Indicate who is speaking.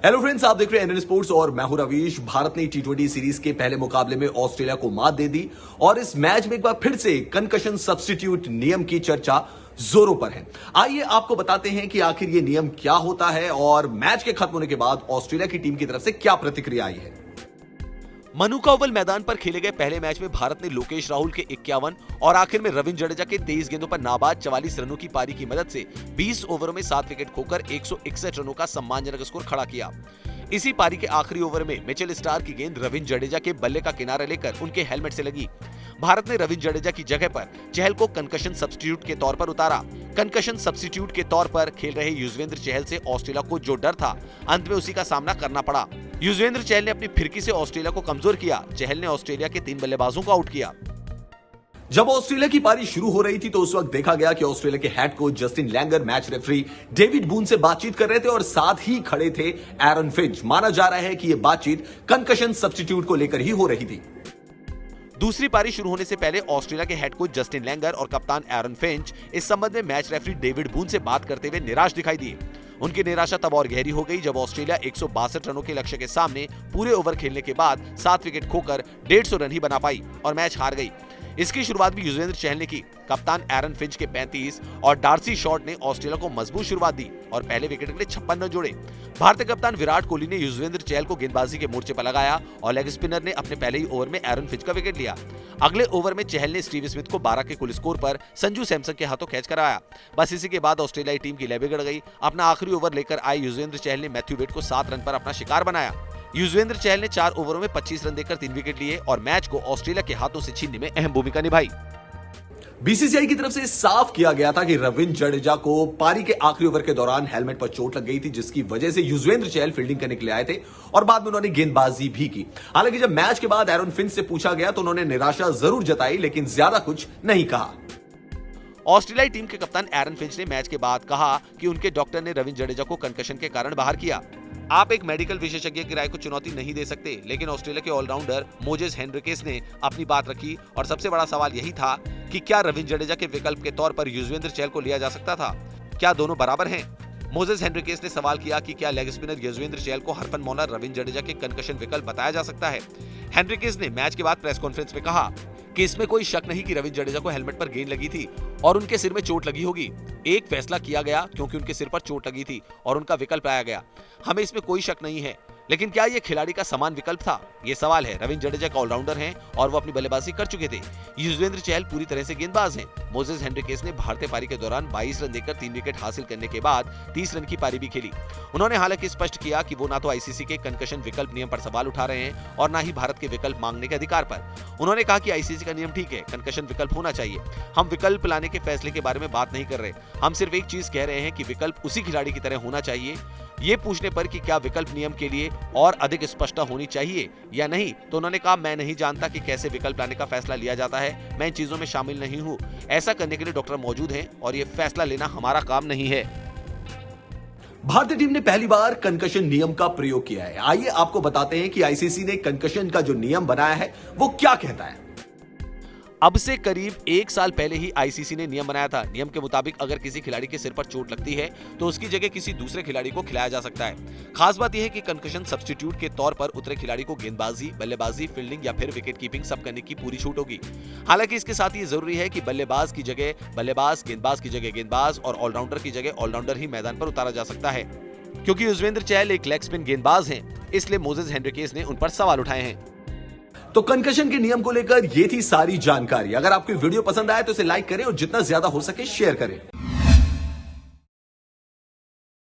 Speaker 1: Hello friends, आप देख रहे हैं इंडियन स्पोर्ट्स और मैं हूं रवीश। भारत ने टी20 सीरीज के पहले मुकाबले में ऑस्ट्रेलिया को मात दे दी और इस मैच में एक बार फिर से कंकशन सब्स्टिट्यूट नियम की चर्चा जोरों पर है। आइए आपको बताते हैं कि आखिर ये नियम क्या होता है और मैच के खत्म होने के बाद ऑस्ट्रेलिया की टीम की तरफ से क्या प्रतिक्रिया आई है।
Speaker 2: मनुका ओवल मैदान पर खेले गए पहले मैच में भारत ने लोकेश राहुल के 51 और आखिर में रविंद्र जडेजा के 23 गेंदों पर नाबाद 44 रनों की पारी की मदद से 20 ओवरों में 7 विकेट खोकर 161 रनों का सम्मानजनक स्कोर खड़ा किया। इसी पारी के आखिरी ओवर में मिचेल स्टार्क की गेंद रविंद्र जडेजा के बल्ले का किनारा लेकर उनके हेलमेट से लगी। भारत ने रविंद्र जडेजा की जगह पर चहल को कंकशन सब्स्टिट्यूट के तौर पर उतारा। कंकशन सब्स्टिट्यूट के तौर पर खेल रहे युजवेंद्र चहल से ऑस्ट्रेलिया को जो डर था, अंत में उसी का सामना करना पड़ा। युजवेंद्र चहल ने अपनी फिरकी से ऑस्ट्रेलिया को कमजोर किया। चहल ने ऑस्ट्रेलिया के 3 बल्लेबाजों को आउट किया।
Speaker 1: जब ऑस्ट्रेलिया की पारी शुरू हो रही थी तो उस वक्त देखा गया कि ऑस्ट्रेलिया के head coach Justin Langer match referee David Boon से बातचीत कर रहे थे और साथ ही खड़े थे एरन फिंच। माना जा रहा है कि यह बातचीत कंकशन सब्स्टिट्यूट को लेकर ही हो रही थी।
Speaker 2: दूसरी पारी शुरू होने से पहले ऑस्ट्रेलिया के हेड कोच जस्टिन लैंगर और कप्तान एरन फिंच इस संबंध में मैच रेफरी डेविड बून से बात करते हुए निराश दिखाई दिए। उनकी निराशा तब और गहरी हो गई जब ऑस्ट्रेलिया 162 रनों के लक्ष्य के सामने पूरे ओवर खेलने के बाद 7 विकेट खोकर 150 रन ही बना पाई और मैच हार गई। इसकी शुरुआत भी युजवेंद्र चहल ने की। कप्तान एरन फिंच के 35 और डार्सी शॉट ने ऑस्ट्रेलिया को मजबूत शुरुआत दी और पहले विकेट के लिए 56 रन जोड़े। भारतीय कप्तान विराट कोहली ने युजवेंद्र चहल को गेंदबाजी के मोर्चे पर लगाया और लेग स्पिनर ने अपने पहले ही ओवर में एरन फिंच का विकेट लिया। अगले ओवर में चहल ने स्टीव स्मिथ को 12 के कुल स्कोर पर संजू सैमसन के हाथों कैच कराया। बस इसी के बाद ऑस्ट्रेलियाई टीम की लय बिगड़ गई। अपना आखिरी ओवर लेकर आए युजवेंद्र चहल ने मैथ्यू वेड को 7 रन पर अपना शिकार बनाया। युजवेंद्र चहल ने 4 ओवरों में 25 रन देकर 3 विकेट लिए और मैच को ऑस्ट्रेलिया के हाथों से छीनने में अहम भूमिका निभाई।
Speaker 1: बीसीसीआई की तरफ से साफ किया गया था कि रविंद्र जडेजा को पारी के आखिरी ओवर के दौरान हेलमेट पर चोट लग गई थी, जिसकी वजह से युजवेंद्र चहल फील्डिंग करने के लिए आए थे और बाद में उन्होंने गेंदबाजी भी की। हालांकि जब मैच के बाद एरन फिंच से पूछा गया तो उन्होंने निराशा जरूर जताई, लेकिन ज्यादा कुछ नहीं कहा।
Speaker 2: ऑस्ट्रेलियाई टीम के कप्तान एरन फिंच ने मैच के बाद कहा कि उनके डॉक्टर ने रविंद्र जडेजा को कंकशन के कारण बाहर किया। आप एक मेडिकल विशेषज्ञ की राय को चुनौती नहीं दे सकते, लेकिन ऑस्ट्रेलिया के ऑलराउंडर मोजेस हेनरिकेस ने अपनी बात रखी और सबसे बड़ा सवाल यही था कि क्या रविंद्र जडेजा के विकल्प के तौर पर युजवेंद्र चहल को लिया जा सकता था? क्या दोनों बराबर हैं? मोजेस हेनरिकेस ने सवाल किया कि क्या लेग स्पिनर युजवेंद्र चहल को हरफनमौला रविंद्र जडेजा के कंकशन विकल्प बताया जा सकता है? हेनरिकेस ने मैच के बाद प्रेस कॉन्फ्रेंस में कहा कि इसमें कोई शक नहीं कि रविंद्र जडेजा को हेलमेट पर गेंद लगी थी और उनके सिर में चोट लगी होगी। एक फैसला किया गया क्योंकि उनके सिर पर चोट लगी थी और उनका विकल्प लाया गया। हमें इसमें कोई शक नहीं है, लेकिन क्या ये खिलाड़ी का समान विकल्प था? ये सवाल है। रविंद्र जडेजा का ऑलराउंडर हैं और वो अपनी बल्लेबाजी कर चुके थे। युजवेंद्र चहल पूरी तरह से गेंदबाज हैं। मोजेस हेनरिकेस ने भारतीय पारी के दौरान 22 रन देकर 3 विकेट हासिल करने के बाद 30 रन की पारी भी खेली। उन्होंने हालांकि स्पष्ट किया कि वो ना तो आईसीसी के कंकशन विकल्प नियम पर सवाल उठा रहे हैं और ना ही भारत के विकल्प मांगने के अधिकार पर। उन्होंने कहा कि आईसीसी का नियम ठीक है, कंकशन विकल्प होना चाहिए। हम विकल्प लाने के फैसले के बारे में बात नहीं कर रहे। हम सिर्फ एक चीज कह रहे हैं कि विकल्प उसी खिलाड़ी की तरह होना चाहिए। ये पूछने पर कि क्या विकल्प नियम के लिए और अधिक स्पष्टता होनी चाहिए या नहीं, तो उन्होंने कहा, मैं नहीं जानता कि कैसे विकल्प लाने का फैसला लिया जाता है। मैं इन चीजों में शामिल नहीं हूं। ऐसा करने के लिए डॉक्टर मौजूद हैं और ये फैसला लेना हमारा काम नहीं है।
Speaker 1: भारतीय टीम ने पहली बार कंकशन नियम का प्रयोग किया है। आइए आपको बताते हैं कि आईसीसी ने कंकशन का जो नियम बनाया है वो क्या कहता है।
Speaker 2: अब से करीब 1 साल पहले ही आईसीसी ने नियम बनाया था। नियम के मुताबिक अगर किसी खिलाड़ी के सिर पर चोट लगती है तो उसकी जगह किसी दूसरे खिलाड़ी को खिलाया जा सकता है। खास बात यह है कि कंकशन सब्स्टिट्यूट के तौर पर उतरे खिलाड़ी को गेंदबाजी, बल्लेबाजी, फील्डिंग या फिर विकेट कीपिंग सब करने की पूरी छूट होगी। हालांकि इसके साथ ये जरूरी है कि बल्लेबाज की जगह बल्लेबाज, गेंदबाज की जगह गेंदबाज और ऑलराउंडर की जगह ऑलराउंडर ही मैदान पर उतारा जा सकता है। क्योंकि युजवेंद्र चहल एक लेग स्पिन गेंदबाज हैं, इसलिए मोजेस हेनरिकेस ने उन पर सवाल उठाए हैं।
Speaker 1: तो कंकशन के नियम को लेकर ये थी सारी जानकारी। अगर आपको वीडियो पसंद आए तो इसे लाइक करें और जितना ज्यादा हो सके शेयर करें।